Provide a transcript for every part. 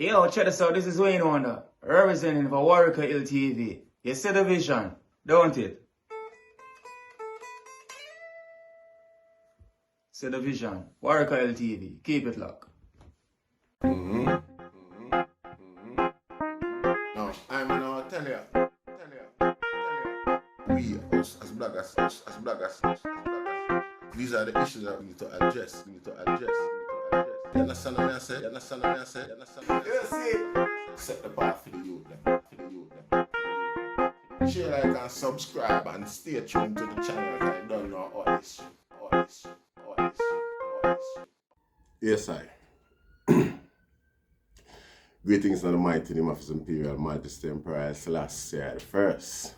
Yo, check this out. This is Wayne Wonder, representing for Warieka LTV. You see the vision, don't it? See the vision. Warieka LTV. Keep it locked. No, I'm gonna tell you. We, us as bloggers, these are the issues that we need to address. You understand what I say? You see? Set the path for the youth, Share, like, and subscribe and stay tuned to the channel because I don't know all this. Yes, I. Greetings to the mighty name of His Imperial Majesty Emperor Selassie the First.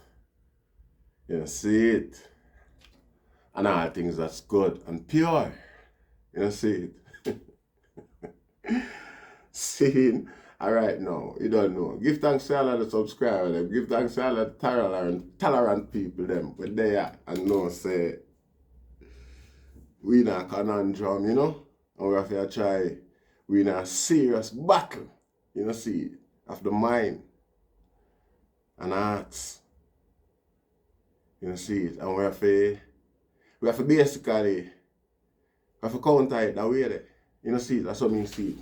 You see it? And all things that's good and pure. You see it? Seeing, alright now, you don't know. Give thanks to all of the subscribers, them. Give thanks to all of the tolerant people, them. When they are and know, say, we in a conundrum, you know? And we have to try, we in a serious battle, you know, see, of the mind and hearts. You know, see it. And we have to basically, counter it that way there. You know, see it. That's what I mean, see it.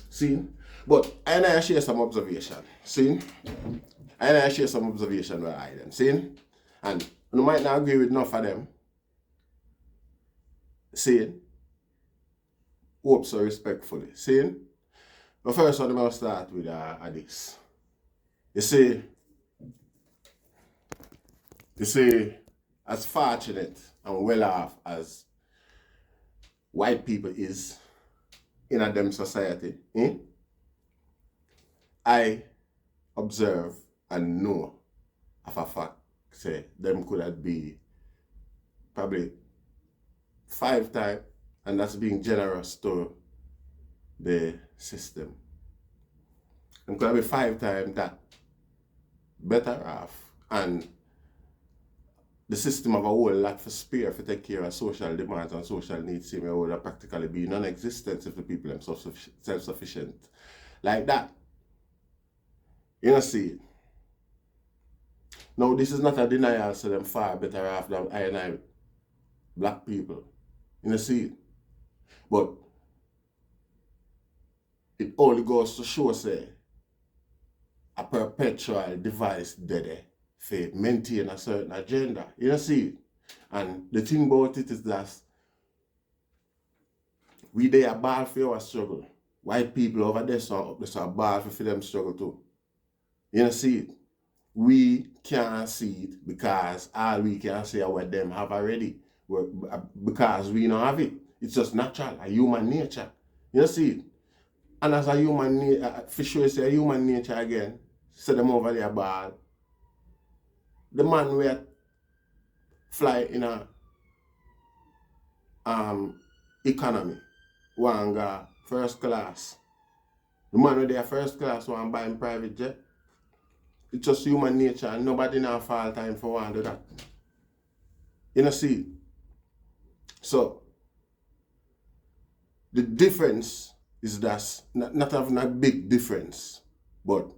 See? But I share some observation. See? I share some observation with I them. See? And you might not agree with enough of them. See? Hope so respectfully. See? But first one I'm going to start with this. You see, as fortunate and well off as white people is in a them society, I observe and know of a fact, say, them could have be probably 5 times, and that's being generous to the system. Them could have be 5 times that better off, and the system of a whole lot for spare for take care of social demands and social needs seem would have practically be non-existent if the people are self-sufficient like that. You know, see. Now, this is not a denial, so them far better off than I black people. You know, see. But it only goes to show, say, a perpetual device there for maintain a certain agenda. You know, see. And the thing about it is that we they are bad for our struggle. White people over there so bad for them struggle too. You know, see it. We can't see it because all we can see what them have already. Because we don't have it. It's just natural, a human nature. You know, see it. And as a human nature, for sure, say a human nature again, say them over there bad. The man will fly in a economy, one go first class. The man with their first class want buy in private jet. It's just human nature and nobody now fall time for one to do that. You know, see. So the difference is that not having a big difference, but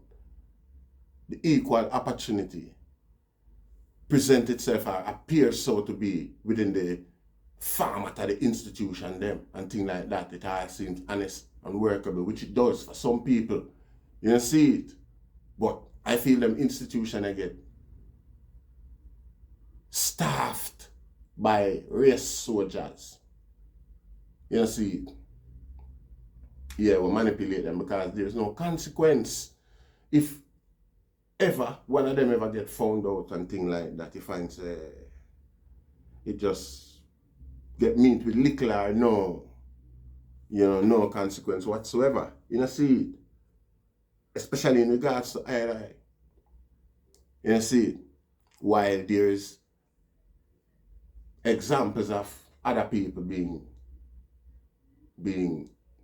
the equal opportunity present itself or appears so to be within the format of the institution them and things like that. It all seems honest and workable, which it does for some people. You don't see it. But I feel them institution again staffed by race soldiers. You don't see it. Yeah, we manipulate them because there's no consequence. If ever one of them ever get found out and things like that, you find it just get meant with little or no, no consequence whatsoever. You know, see it. Especially in regards to I. You know, see it. While there's examples of other people being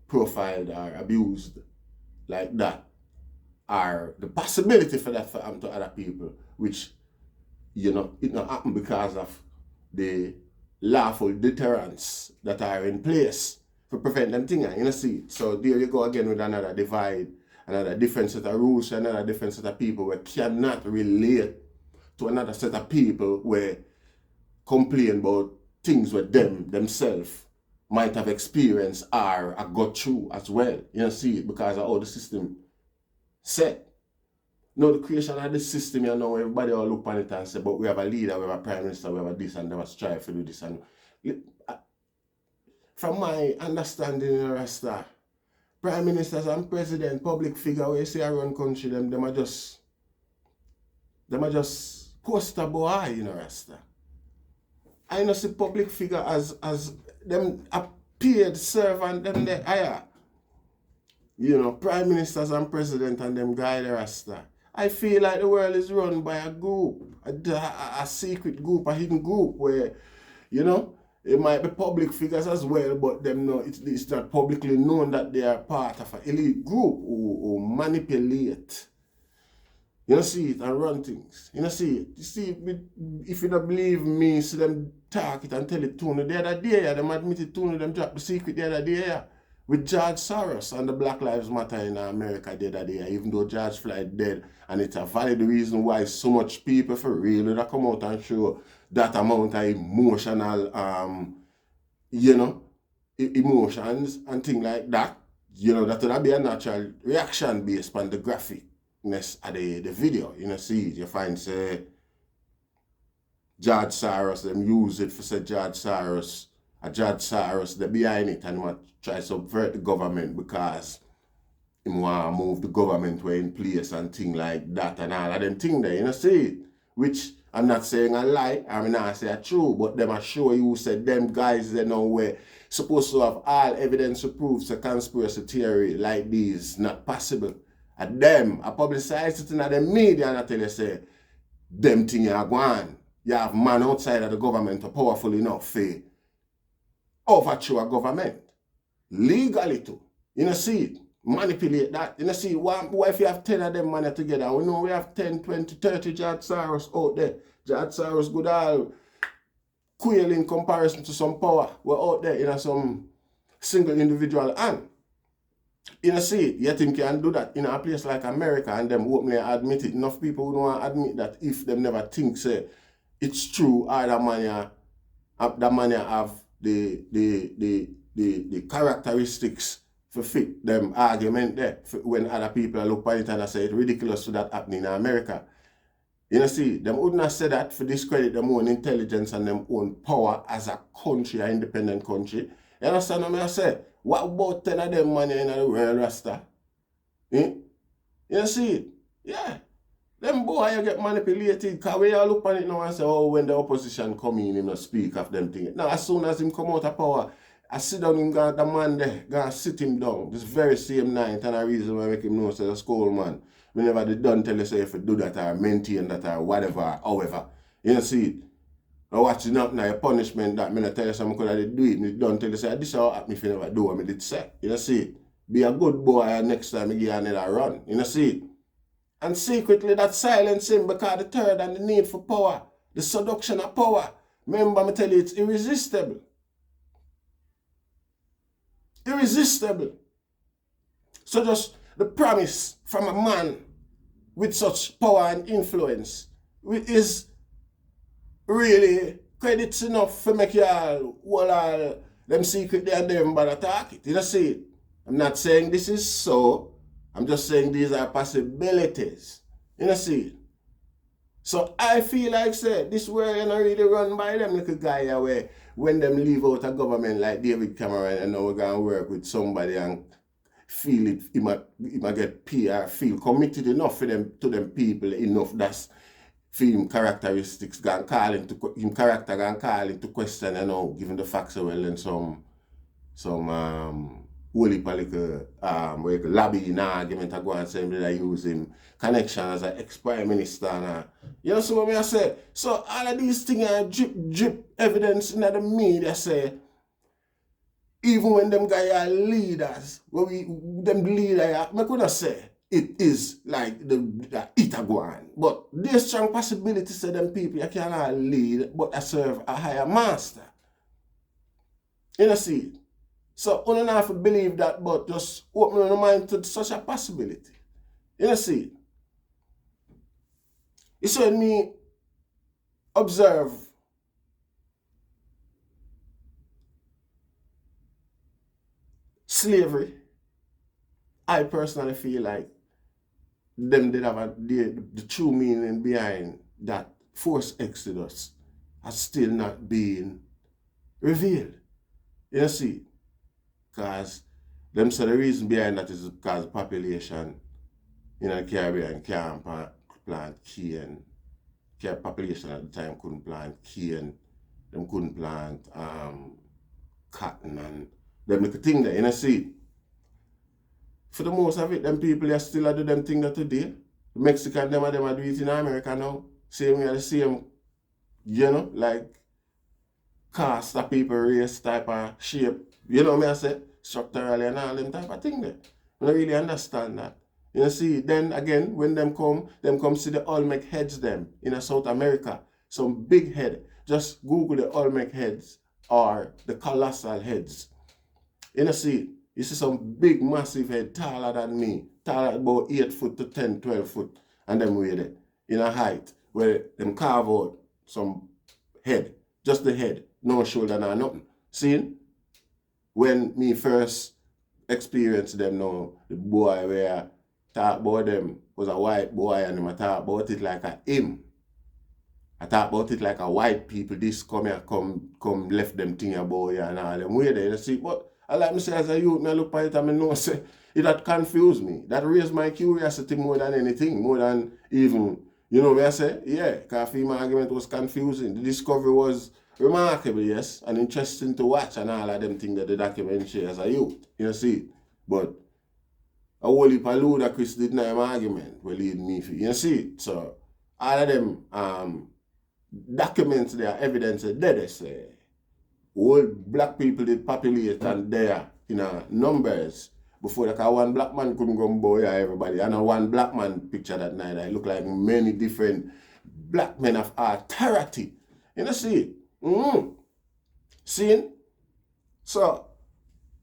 profiled or abused like that, or the possibility for that to happen to other people, which, it not happen because of the lawful deterrents that are in place to prevent them things. You know, see. So there you go again with another divide another different set of rules, another different set of people where cannot relate to another set of people where complain about things where themselves might have experienced or got through as well. You know, see it because of how the system set. Now the creation of the system, you know, everybody all look on it and say, but we have a leader, we have a prime minister, we have a this, and they must strive to do this. And from my understanding in Rasta, prime ministers and president, public figure, where you see around country, them are just poster boy in Rasta. I know see public figure as them a paid servant, them they hire. You know, prime ministers and president and them guide the Rasta. I feel like the world is run by a group, a secret group, a hidden group where, you know, it might be public figures as well, but them no, it's not publicly known that they are part of an elite group who manipulate. You know, see it and run things. You know, see it. You see, if you don't believe me, see them talk it and tell it to you. The other day, them admitted to you, them dropped the secret the other day. With George Soros and the Black Lives Matter in America the other day, even though George Floyd dead, and it's a valid reason why so much people for real that come out and show that amount of emotional, you know, emotions and things like that. You know, that would be a natural reaction based on the graphicness of the video. You know, see it, you find say George Soros, them use it for say George Soros, they're behind it and want try to subvert the government because he want to move the government way in place and things like that and all of them things there, you know, see it. Which I'm not saying a lie, I'm not saying a true, but them are sure you said them guys they know where supposed to have all evidence to prove a conspiracy theory like this not possible. And them, I publicize it in the media and I tell you say, them things are going. You have man outside of the government are powerful enough to overthrow a government. Legally too. You know, see it. Manipulate that. You know, see, what if you have 10 of them money together? We know we have 10, 20, 30 George Soros out there. George Soros good all quail in comparison to some power. We're out there in some single individual hand. You know, see it. You think you can do that in a place like America and them openly admit it. Enough people who don't want to admit that if them never think say it's true or the money have the characteristics for fit them argument there when other people look at it and I say it's ridiculous for that happening in America. You know, see, them wouldn't have said that for discredit them own intelligence and them own power as a country, an independent country. You understand what I say? What about 10 of them money in the world, Rasta? You know, see it? Yeah. Them boy you get manipulated because we all look on it now and say, oh, when the opposition come in, him not speak of them things. Now, as soon as him come out of power, I sit down him, the man there, gonna sit him down. This very same night, and a reason why I make him know, say, a school man. Whenever they done tell you, say, if you do that or maintain that or whatever, however. You know, see it? Now, watching up now, your punishment that, me not tell you something could have do it, and don't tell you, say, this is how happen if you never do what I did say. You know, see it? Be a good boy and next time you give another run. You know, see it? And secretly that silence him because the third and the need for power, the seduction of power. Remember, I tell you, it's irresistible. Irresistible. So just the promise from a man with such power and influence is really credits enough for make you all them secret they and them but attack it. You know, see it? I'm not saying this is so. I'm just saying these are possibilities. You know, see it? So I feel like, say, this world you know, really run by them little guy where when them leave out a government like David Cameron and now we're going to work with somebody and feel it, he might get PR, feel committed enough for them to them people enough that's for him characteristics going call into him character going call into question, you know, given the facts of well and some holy political lobbying argument I go and say that I use him connection as an ex-prime minister and you know so what I say? So all of these things are drip evidence in the media say even when them guys are leaders, them leaders I could not say it is like the it a go on. But there's strong possibility say them people you cannot lead but I serve a higher master. You know see it? So, you don't have to believe that, but just open your mind to such a possibility. You know, see, it's when me observe slavery, I personally feel like them did have the true meaning behind that forced exodus has still not been revealed. You know, see, because them say the reason behind that is because the population in the Caribbean can't plant cane. Population at the time couldn't plant cane, them couldn't plant cotton and them little thing there, you know, see. For the most of it, them people are still do them thing that today. The Mexican them do it in America now. Same way the same, you know, like cast of people race type of shape. You know what I say? Structurally and all them type of thing there. I don't really understand that. You see, then again, when them come see the Olmec heads them in South America. Some big head. Just Google the Olmec heads or the colossal heads. You see, you see some big massive head taller than me. Taller about 8 foot to 10, 12 foot. And them way there. In a height. Where them carve out some head. Just the head. No shoulder, no nothing. See? When me first experienced them now, the boy where talk about them was a white boy and him I talk about it like a him. I talk about it like a white people, this come here, come left them thing about you and all them way there, you see. But I like me say as a youth, I look at it and I know say it that confused me. That raised my curiosity more than anything, more than even, you know what I say? Yeah, because my argument was confusing. The discovery was remarkable, yes, and interesting to watch and all of them things that the document share as a youth, you see. But a whole heap of ludicrous did not have an argument will lead me for, you see. So all of them documents there, evidence there, they say all black people did populate and there in numbers before like one black man couldn't go and boy everybody. And one black man picture that night, it looked like many different black men of authority. You know, see? See? So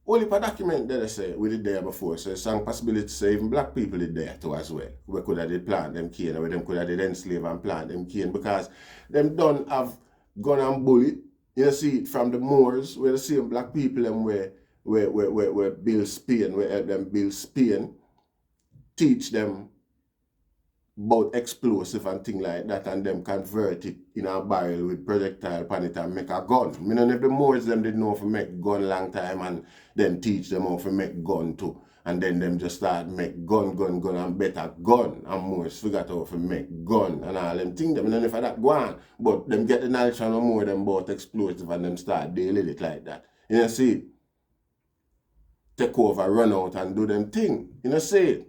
only per document that they say we did there before, so it's some possibility to say even black people did there too as well. We could have did plant them cane, or them could have did enslave and plant them cane because them don't have gun and bullet. You see it from the Moors, where the same black people them where build Spain, where help them build Spain, teach them about explosive and things like that, and them convert it in a barrel with projectile pan it and make a gun. I mean, if the Moors them did know how to make gun long time and then teach them how to make gun too. And then them just start make gun and better gun. And Moors forgot how to make gun and all them things. I mean, if that go on, but them get the knowledge from no more them about explosive and them start dealing it like that. You know, see? Take over, run out and do them thing. You know, see?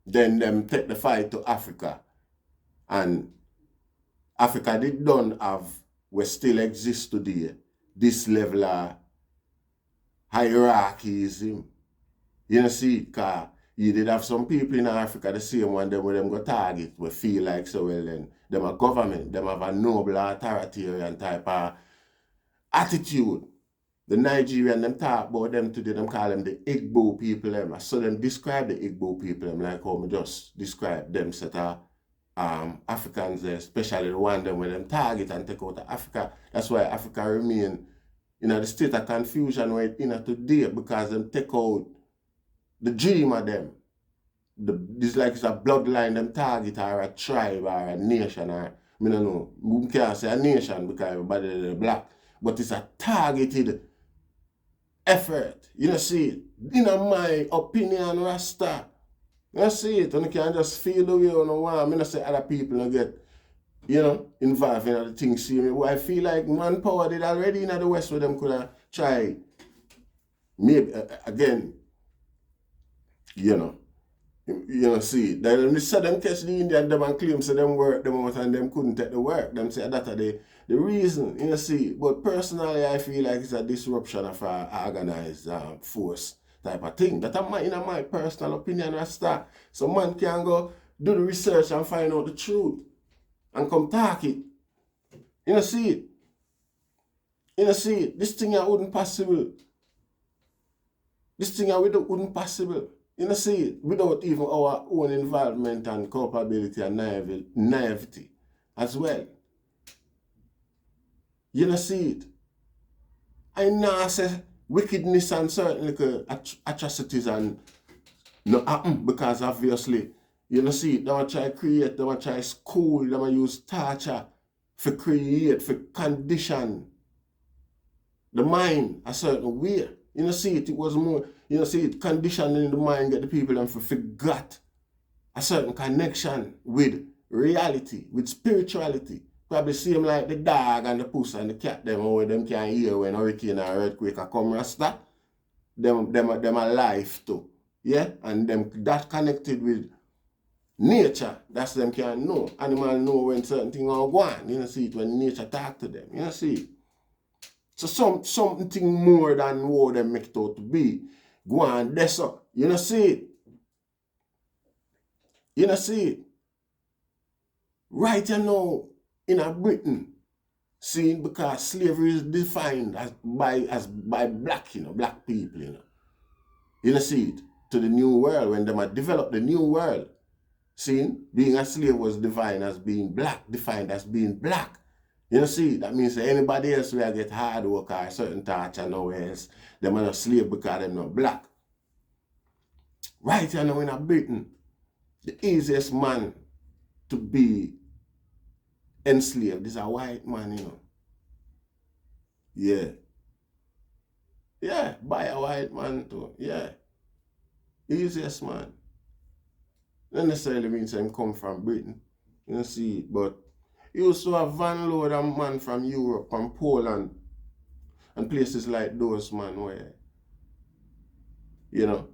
Then them take the fight to Africa. And Africa did don't have, we still exist today, this level of hierarchism. You know, see, because you did have some people in Africa, the same one, them where them go target, we feel like so well then. Them a government, them have a noble authoritarian type of attitude. The Nigerian, them talk about them today, them call them the Igbo people. Them. I saw them describe the Igbo people, them, like how I just describe them set of Africans, especially the one them when them target and take out of Africa. That's why Africa remain in the state of confusion where it in today, because them take out the dream of them. This like it's a bloodline, them target or a tribe or a nation or, I don't know, we can't say a nation because everybody is black, but it's a targeted effort. You know, see it. In my opinion, Rasta. You see it. And you can just feel the way you want. I don't say other people don't get, you know, involved in other things. See me. Well, I feel like manpower did already in the West where them could have tried. Maybe, again, you know, see, then they said them catch the Indian them and claim so them work them out and them couldn't take the work. Them say that are the reason, you know, see. But personally, I feel like it's a disruption of a organized force type of thing. That in my personal opinion, Rasta. So man can go do the research and find out the truth and come talk it. You know, see it. You know, see it. This thing here wouldn't possible. This thing here wouldn't possible. You know, see it, without even our own involvement and culpability and naivety as well. You know, see it. I know say wickedness and certain little atrocities and no happen because obviously, you know, see it, they want to try create, they want to try school, they want to use torture for create, for condition the mind a certain way. You know, see it, it was more, you know, see it, conditioning the mind, get the people them to forget a certain connection with reality, with spirituality. Probably same like the dog and the puss and the cat them, or them can hear when hurricane or earthquake a come rasta. Them alive too. Yeah? And them that connected with nature, that's them can know. Animal know when certain things are going. You know, see it when nature talk to them. You know, see it. So something more than what them make it out to be. Go on, that's up. You know, see it. You know, see it. Right you know, in a Britain, see, because slavery is defined as by black, you know, black people, you know. You know, see it, to the new world, when them had developed the new world. See, being a slave was defined as being black. You know, see, that means that anybody else will get hard work or certain torture nowhere else, them are not slave because they're not black. Right you know, in a Britain, the easiest man to be enslaved is a white man, you know. Yeah. Yeah, by a white man too. Yeah. Easiest man. Not necessarily means him come from Britain. You know, see it. But you also have van load of man from Europe and Poland and places like those, man, where, you know,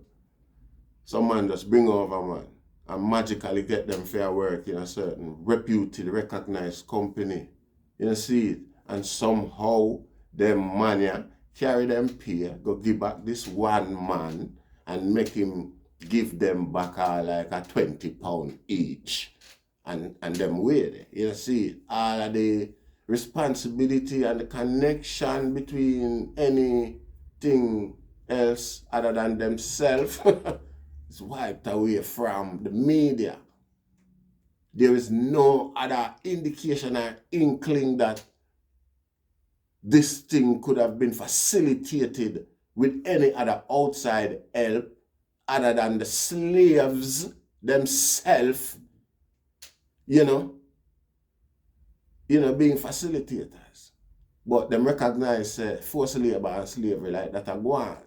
some man just bring over, man, and magically get them fair work in a certain reputed, recognized company. You know, see it. And somehow them mania carry them pay, go give back this one man and make him give them back like a £20 each. And them way, you know, see it. All of the responsibility and the connection between anything else other than themselves is wiped away from the media. There is no other indication or inkling that this thing could have been facilitated with any other outside help other than the slaves themselves, you know, being facilitators. But them recognize forced labor and slavery like that are going.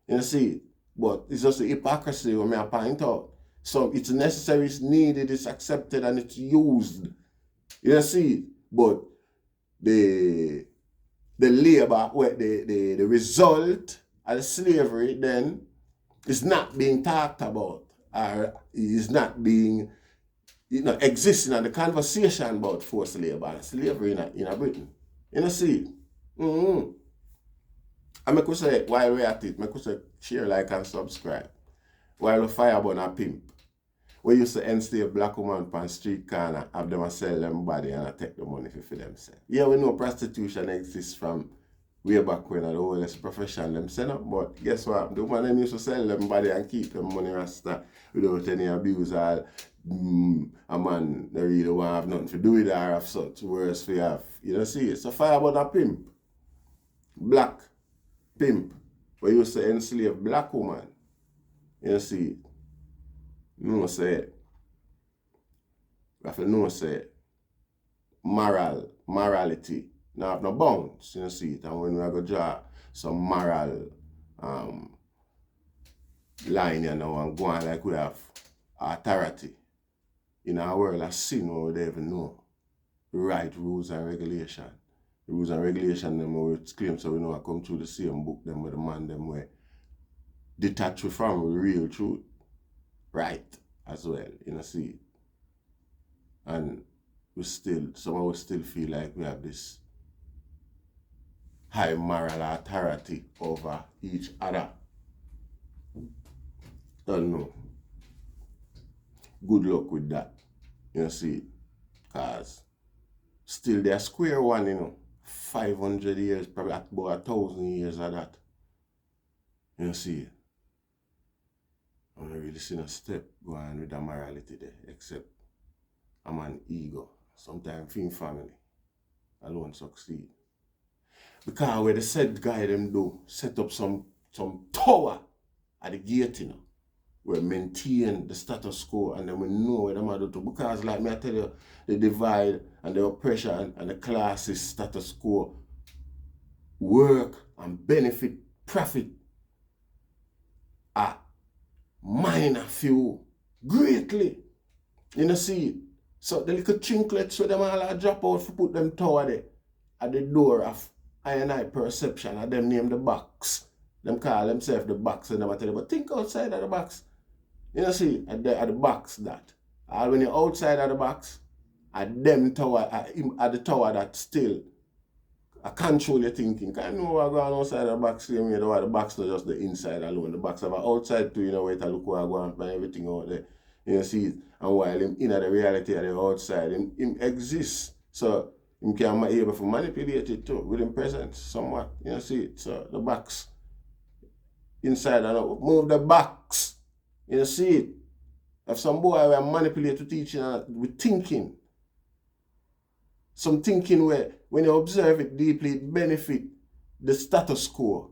You know, see, but it's just the hypocrisy when I point out. So it's necessary, it's needed, it's accepted, and it's used. You know, see, but the labor, the result of the slavery then is not being talked about, or is not being, you know, existing in the conversation about forced labor and slavery in Britain. You know, see. Mm-hmm. And I could say, while we're at it, I could say, share, like, and subscribe. While the fire burn a pimp. We used to enslave black woman on street corner, have them sell them body and take the money for themselves. Yeah, we know prostitution exists from way back when the oldest profession them set up, but guess what? The woman them used to sell them body and keep them money rasta without any abuse or a man they really want to have nothing to do with her of such worse for have. You know, see, it's a fire about a pimp. Black pimp. We used to enslave black woman. You know, see, no say it. We have to know say morality. Now have no bounds, you know, see it. And when we go draw some moral line, you know, and go on like we have authority in our world of sin where we don't even know right rules and regulation. The rules and regulation them we claim so we know I come through the same book them with the man them where detach from real truth. Right as well, you know, see it. And we still, somehow we still feel like we have this high moral authority over each other. Don't know. Good luck with that. You know, see, because still they're square one, you know. 500 years, probably about 1,000 years of that. You know, see. I'm not really seeing a step going with the morality there, except I'm an ego. Sometimes film family alone succeed. Because where the said guy them do, set up some tower at the gate, you know, where maintain the status quo, and then we know where them are do to. Because like me I tell you, the divide and the oppression and the classes status quo work and benefit, profit a minor few greatly. You know, see it. So the little chinklets where them all drop out for put them tower there at the door of I and I perception, and them name the box. Them call themselves the box, and them I tell you, but think outside of the box. You know, see, at the box that. And when you're outside of the box, at them tower, at the tower that still control your thinking. Because I know what going outside the box, same way, the box not just the inside alone. The box have an outside too, you know, where to look what going on and everything out there. You know, see it. And while him in the reality of the outside, him exists. So him can be able to manipulate it too with him presence somewhat. You know, see it. So the box inside and out. Move the box. You know, see it. If some boy will manipulate to teaching with thinking. Some thinking where when you observe it deeply, it benefit the status quo.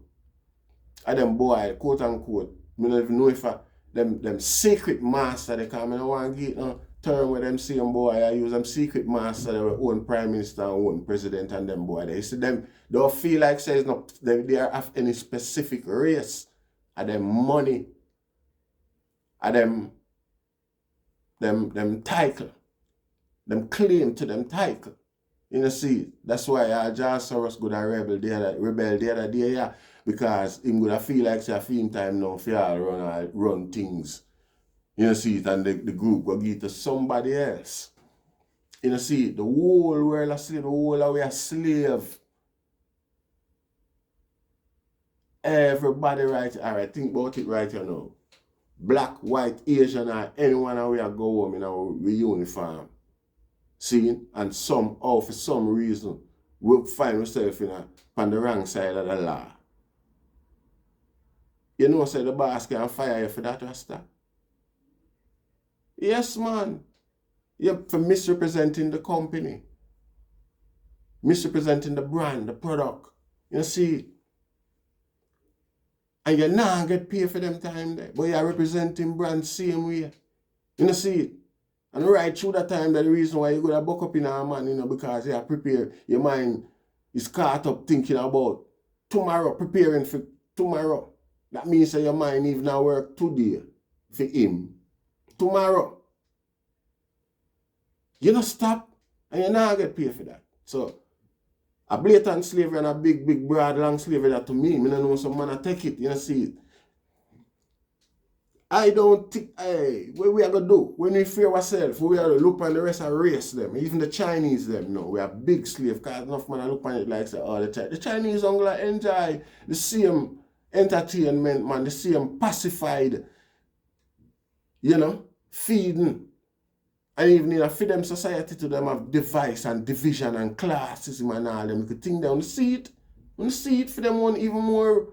And them boy, quote unquote, I don't even know if them secret master they come. I don't want to get no term where them same boy I use them secret master, they were own prime minister and own president and them boy. They see them don't feel like says no they have any specific race. And them money. And them title. Them claim to them title. You know, see, that's why John Soros go to rebel the other day, yeah, because him gonna feel like say a film time now for y'all run things. You know, see it, and the group will give it to somebody else. You know, see it, the whole world a slave, the whole of we a slave. Everybody right, alright, think about it right, you know. Black, white, Asian, or anyone we are go home in our uniform. See, and somehow, for some reason, we'll find ourselves on the wrong side of the law. You know, say the boss can fire you for that, Rasta? Yes, man. You're for misrepresenting the company, misrepresenting the brand, the product. You see, and you not get paid for them time there, but you're representing brand same way. You know, see it. And right through that time, that's the reason why you go to buck up in a man, you know, because you are prepared. Your mind is caught up thinking about tomorrow, preparing for tomorrow. That means that your mind even now work today for him. Tomorrow. You don't stop and you not get paid for that. So, a blatant slavery and a big, broad, long slavery that to me, I don't know some man take it, you know, see it. I don't think, hey, what we are going to do? When we fear ourselves, we are to look on the rest and race them. Even the Chinese them, no. We are big slave, because enough man look on it like say all the time. The Chinese don't like enjoy the same entertainment, man, the same pacified, you know, feeding. And even in a freedom society to them have device and division and classism and all them. You could think they want to see it. Want to see it for them one even more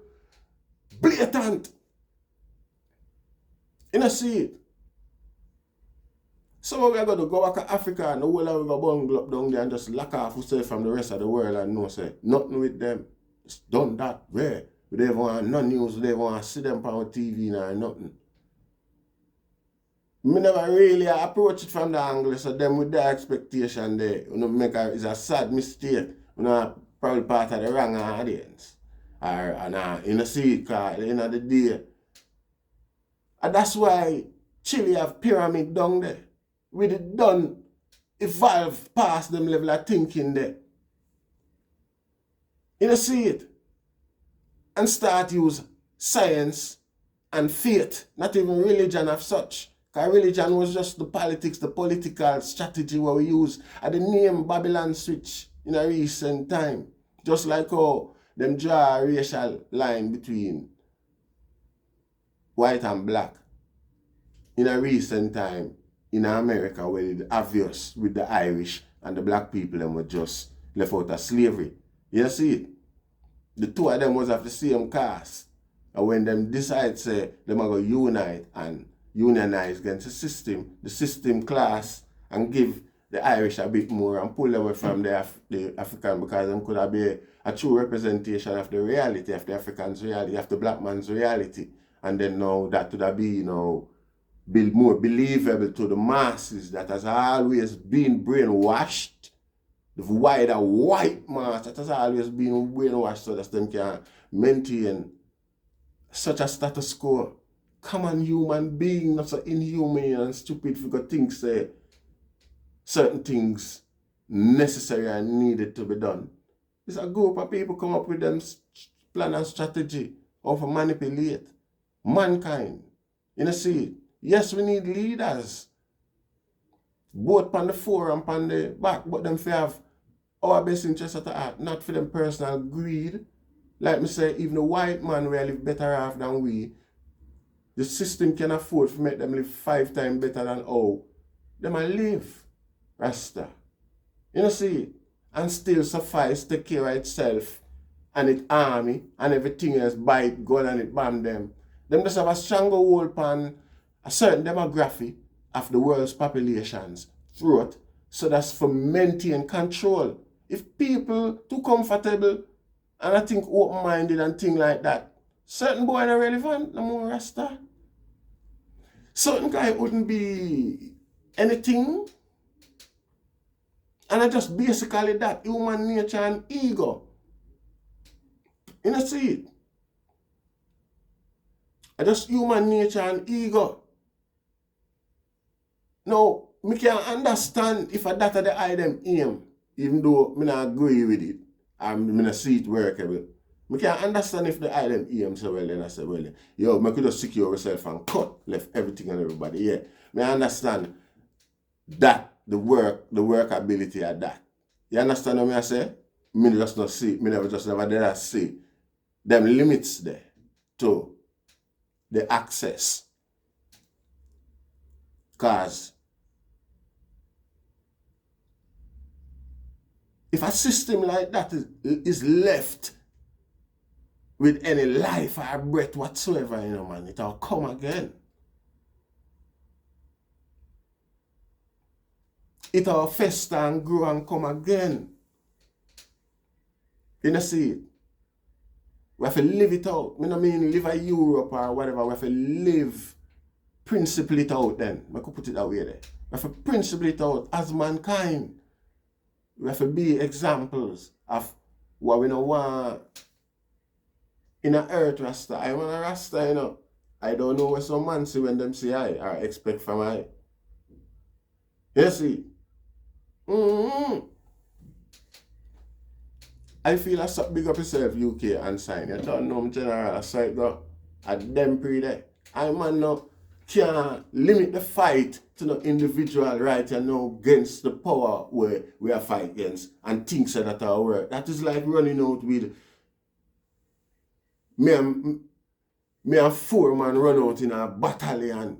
blatant. You know, see it. So we are going to go back to Africa and the whole of we go bungle up down there and just lock off ourselves from the rest of the world and know say nothing with them. It's done that way. We don't want no news, we don't want to see them on TV or nothing. Me never really approach it from the angle, so them with their expectation there, you know, is a sad mistake. You know, probably part of the wrong audience. Or you know, see it, because at the end of the day. And that's why Chile have pyramid down there. We did done evolve past them level of thinking there. You know, see it. And start use science and faith, not even religion of such. Because religion was just the politics, the political strategy where we use at the name Babylon switch in a recent time. Just like how them draw a racial line between white and black in a recent time in America where it's obvious with the Irish and the black people them were just left out of slavery. You see it? The two of them was of the same caste. And when them decide, say, them are going to unite and unionize against the system class, and give the Irish a bit more and pull them away from the African, because them could have be a true representation of the reality of the African's reality, of the black man's reality. And then now that would have be, more believable to the masses that has always been brainwashed. The wider white mass that has always been brainwashed, so that them can maintain such a status quo. Common human being, not so inhuman and stupid for to think say certain things necessary and needed to be done. It's a group of people come up with them plan and strategy of a manipulate mankind. You know, see, yes, we need leaders, both on the fore and on the back, but them for have our best interest at heart, not for them personal greed. Like me say, even the white man will live better off than we. The system can afford to make them live 5 times better than how them live. Rasta. You know, see, and still suffice take care of itself and its army and everything else, buy it, gun and it bomb them. Them just have a stronger hold on a certain demographic of the world's populations throughout, so that's for maintain control. If people too comfortable and I think open-minded and things like that, certain boy not relevant no more, Rasta. Certain guy wouldn't be anything. And I just basically that, human nature and ego. You know, see it? I just human nature and ego. Now, me can understand if a that the eye them aim, even though me not agree with it, and me not see it workable. Me can understand if the eye them aim so well, then I say, well, yo, me could just secure yourself and cut, left everything and everybody. Yeah, me understand that, the workability of that. You understand what I say? Me just not see, me never did I see them limits there to the access. Because if a system like that is left with any life or breath whatsoever, man, it'll come again. It'll fester and grow and come again. You know, see it? We have to live it out. I mean live in Europe or whatever. We have to live, principle it out then. I could put it that way there. We have to principle it out as mankind. We have to be examples of what we don't want in a earth, Rasta. I want a Rasta, I don't know what some man see when them say I or expect from I. You see? I feel I stop big up yourself, UK, and sign. You don't know, general, I saw it go at them pre there. I man no can't limit the fight to no individual right and no against the power where we are fight against and things that are work. That is like running out with me and 4 man run out in a battalion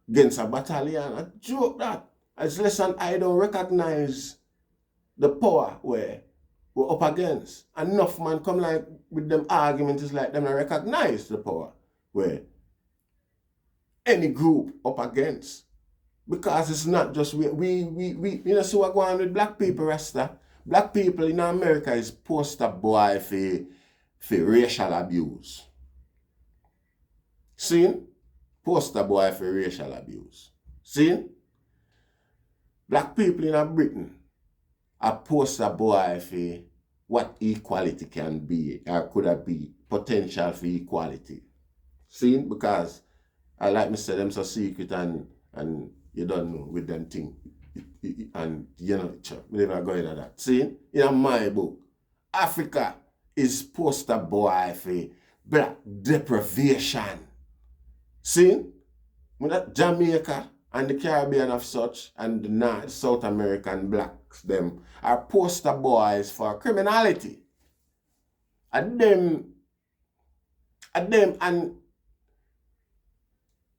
against a battalion. I joke that. It's less than I don't recognize the power where we're up against. Enough man come like with them arguments is like them not recognize the power where any group up against. Because it's not just we so we're going with black people, Rasta. Black people in America is poster boy for racial abuse. See? Poster boy for racial abuse. See? Black people in Britain are poster boy for what equality can be or could have be, potential for equality. See? Because I like me say them so secret and you don't know with them thing. And we never go into that. See? In my book, Africa is poster boy for black deprivation. See? With that Jamaica and the Caribbean of such and the North, South American blacks, them are poster boys for criminality. And them and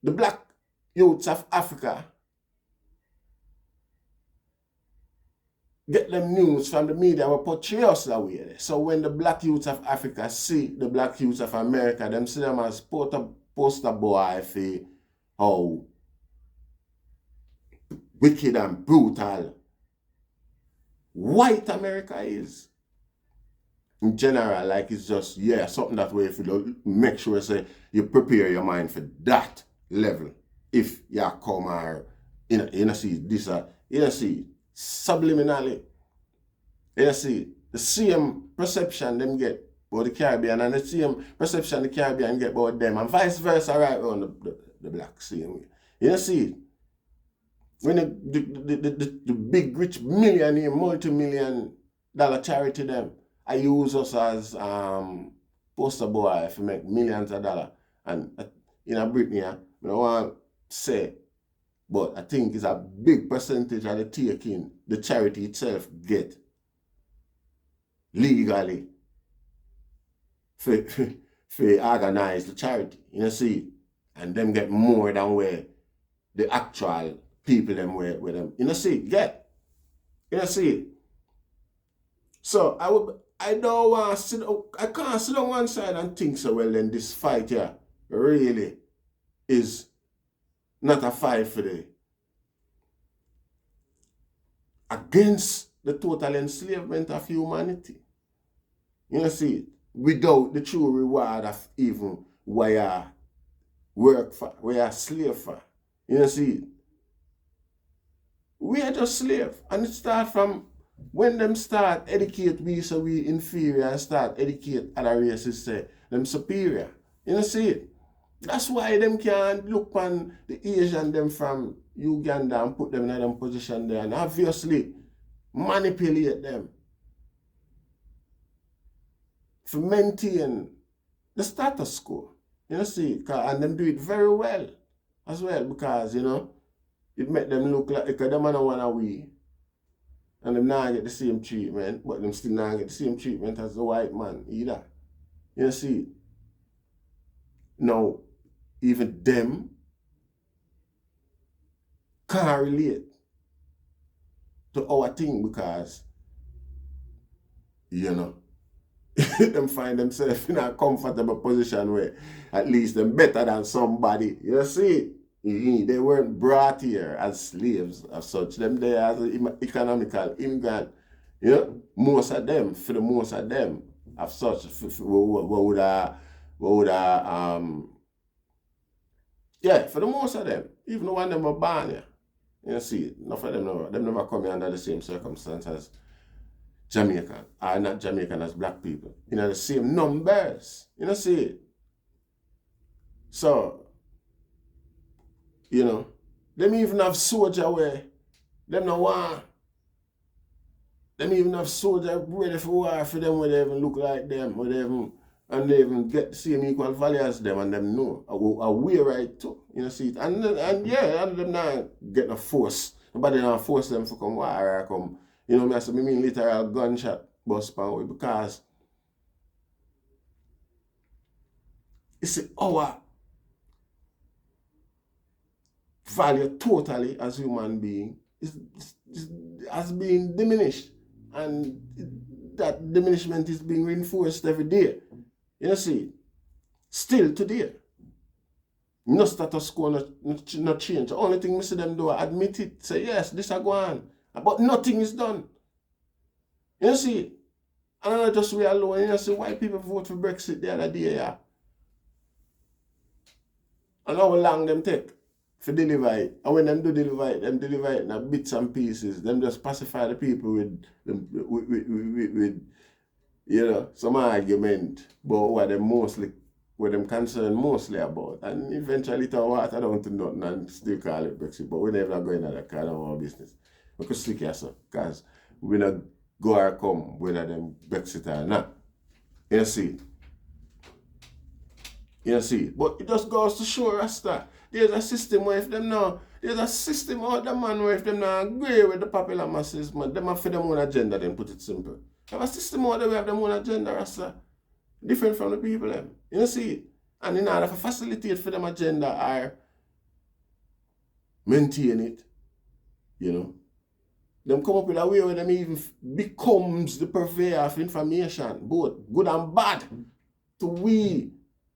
the black youths of Africa, get them news from the media will portray us that way. So when the black youths of Africa see the black youths of America, them see them as poster boy for how wicked and brutal white America is. In general, like it's just, yeah, something that way if you don't make sure say you prepare your mind for that level. If you come or you see this you see subliminally, you see the same perception them get about the Caribbean and the same perception the Caribbean get about them and vice versa right around the black same way. You see it. When the big rich millionaire, multi-million dollar charity them, I use us as poster boy if you make millions of dollars. And in Britain, I don't want to say, but I think it's a big percentage of the taking the charity itself get legally for organize the charity. You see, and them get more than where the actual people them with them. You see, get. You see. So I don't want to sit. I can't sit on one side and think so. Well, then this fight here really is not a fight for the against the total enslavement of humanity. You see, without the true reward of even what you work for, what you slave for. You see, we are just slave, and it starts from when them start educate we so we inferior and start educate other races say them superior. You see it? That's why them can't look on the Asian them from Uganda and put them in them position there and obviously manipulate them to maintain the status quo. You see, and them do it very well as well because, you know, it make them look like because them don't want to we. And them not get the same treatment, but them still not get the same treatment as the white man either. You see? Now, even them can't relate to our thing because, you know, them find themselves in a comfortable position where at least them better than somebody. You see? They weren't brought here as slaves as such. Them there as economical immigrant. You know, most of them, for the most of them, as such, yeah, for the most of them, even the one them were born here. You see, enough of them never come here under the same circumstances as Jamaican, or not Jamaican as black people. You know, the same numbers. You see. So, you know, them even have soldier where them no want. Them even have soldier ready for war for them where they even look like them, where they even, and they even get the same equal value as them and them know. Are we right too? You know, see it. And yeah, and them not get no force. Nobody not force them to come war or come, you know, I mean literal gunshot bust power because it's our value totally as human being has been diminished, and that diminishment is being reinforced every day. You see, still today, no status quo, no change. The only thing we see them do is admit it, say yes, this is going on, but nothing is done. You see, and not just we alone. You see why people vote for Brexit the other day, yeah, and how long them take for deliver it. And when them do deliver it in bits and pieces. Them just pacify the people with you know, some argument about what them concerned mostly about. And eventually it water down to nothing and still call it Brexit. But we never go in that kind of our business. We could stick here, so because we not go or come whether them Brexit or not. You see? You see? But it just goes to show us that there's a system where if them now, there's a system out there, man, where if them now agree with the popular masses, man, them have for their own agenda, then put it simple. Have a system out there where have their own agenda, Rasta, different from the people, them. You see it? And in order to facilitate for them agenda or maintain it, you know, them come up with a way where them even becomes the purveyor of information, both good and bad, to we.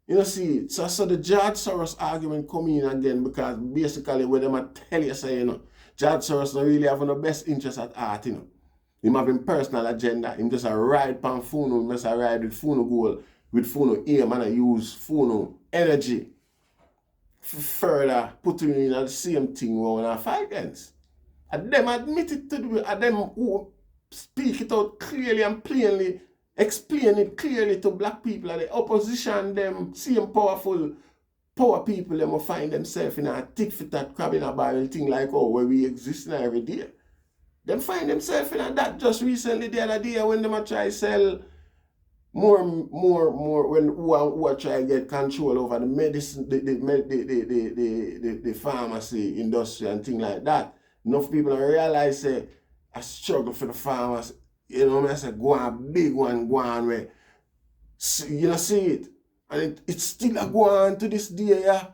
You know, see, so the George Soros argument come in again, because basically what them tell you, say, you know, George Soros don't really have no best interest at heart, you know. Him having personal agenda, him just a ride pan Funo, him just a ride with Funo goal, with Funo aim, and I use Funo energy further putting in the same thing we want to fight against. And them admit it to do, and them who speak it out clearly and plainly, explain it clearly to black people, and the opposition, them same powerful power people, them will find themselves in a tit for tat, crab in a barrel thing like, oh, where we exist now every day. Them find themselves in a that just recently the other day when them try to sell more when who are trying to get control over the medicine, the pharmacy industry and things like that. Enough people don't realize say a struggle for the farmers. You know, I say go on big one, go on where you know see it. And it's still a go on to this day, yeah.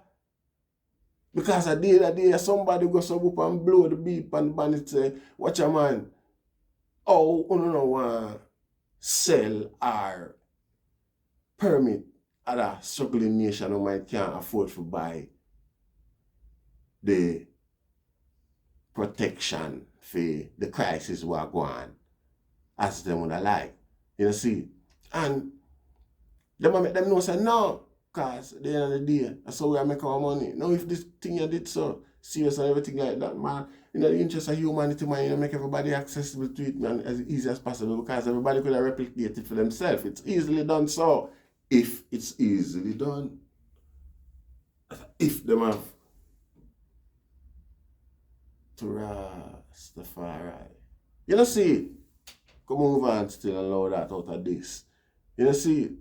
Because a day somebody goes up and blow the beep and the bandit say, watch a man, oh, you don't want to sell or permit other struggling nation who might can't afford to buy the protection for the crisis we are going as them would like. You know, see? And them make them know say no, because at the end of the day, that's how we make our money. Now if this thing you did so serious and everything like that, man, in the interest of humanity, man, you know, make everybody accessible to it, man, as easy as possible, because everybody could have replicated it for themselves. It's easily done so. If it's easily done. If them have to Rastafari. You know, see, come move on still and allow that out of this. You know, see,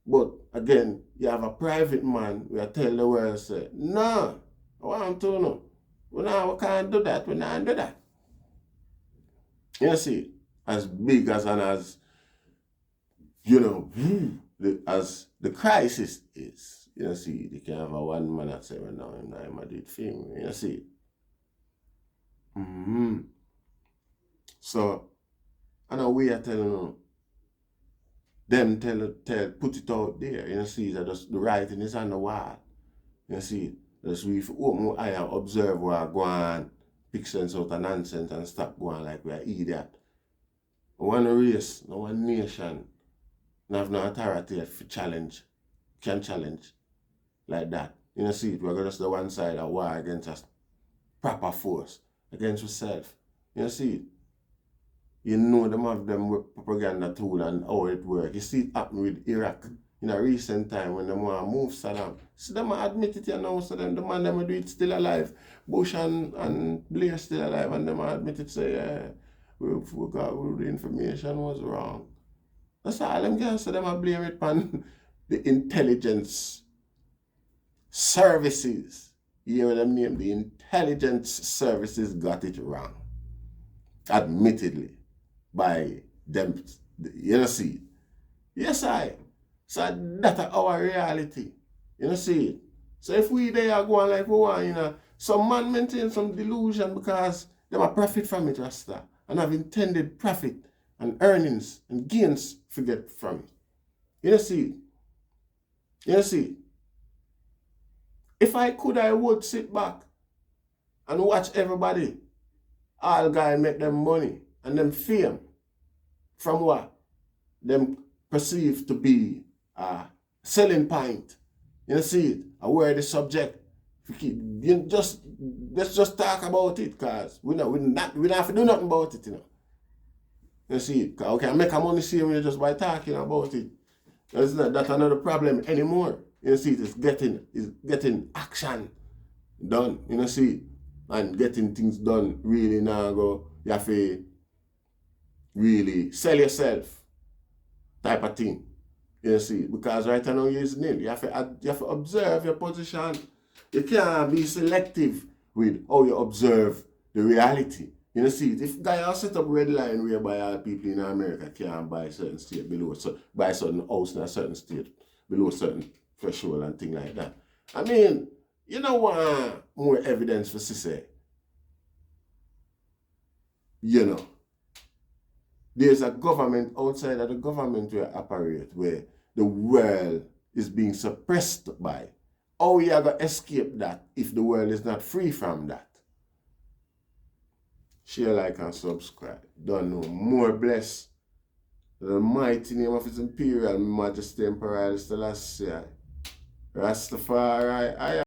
but again, you have a private man who tell the world, say, no, I want to know. We can't do that, we can't do that. You know, see, as big as and as, you know, as the crisis is, you know, see, you can have a one man that say, well, now I'm a did film, you know, see. So, I know we are telling you, them put it out there, you know, see, that just the writing is on the wall, you know, see, just we open our eye and observe where I go on, pick sense out of nonsense and stop going like we're idiot. One race, no one nation, no have no authority for challenge, can challenge like that. You know, see, we're just the one side of war against us, proper force, against yourself. You know, see, you know them have them propaganda tool and how it works. You see it happen with Iraq in a recent time when they want to move Saddam. See them admit it, you know, so then the man them do it still alive. Bush and Blair still alive, and them admit it, say, the information was wrong. That's all them can say. Them blame it on the intelligence services. You hear them name? The intelligence services got it wrong. Admittedly. By them, you know, see. Yes, So that's our reality. You know, see. So if we there are going like we want, you know, some man maintain some delusion because they are profit from it, Rasta, and have intended profit and earnings and gains to get from it. You know, see. You know, see. If I could, I would sit back and watch everybody, all guys make them money and them fame from what them perceive to be a selling point. You know, see it, aware the subject. Let's just talk about it, cause we don't have to do nothing about it, you know. You see it, cause we can make a money same just by talking about it. That's another problem anymore. You know, see it, it's getting action done. You know, see it, and getting things done really now go. You have to really sell yourself type of thing. You see, because right now you're using it. You have to observe your position. You can't be selective with how you observe the reality. You know, see, if guys set up red line whereby all people in America can't buy certain state below, so buy certain house in a certain state below certain threshold and thing like that. I mean, you don't want more evidence for say. you know, there's a government outside of the government where operate, where the world is being suppressed by. How you are going to escape that if the world is not free from that? Share, like, and subscribe. Don't know. More bless. The mighty name of His Imperial Majesty Emperor Haile Selassie. Rastafari.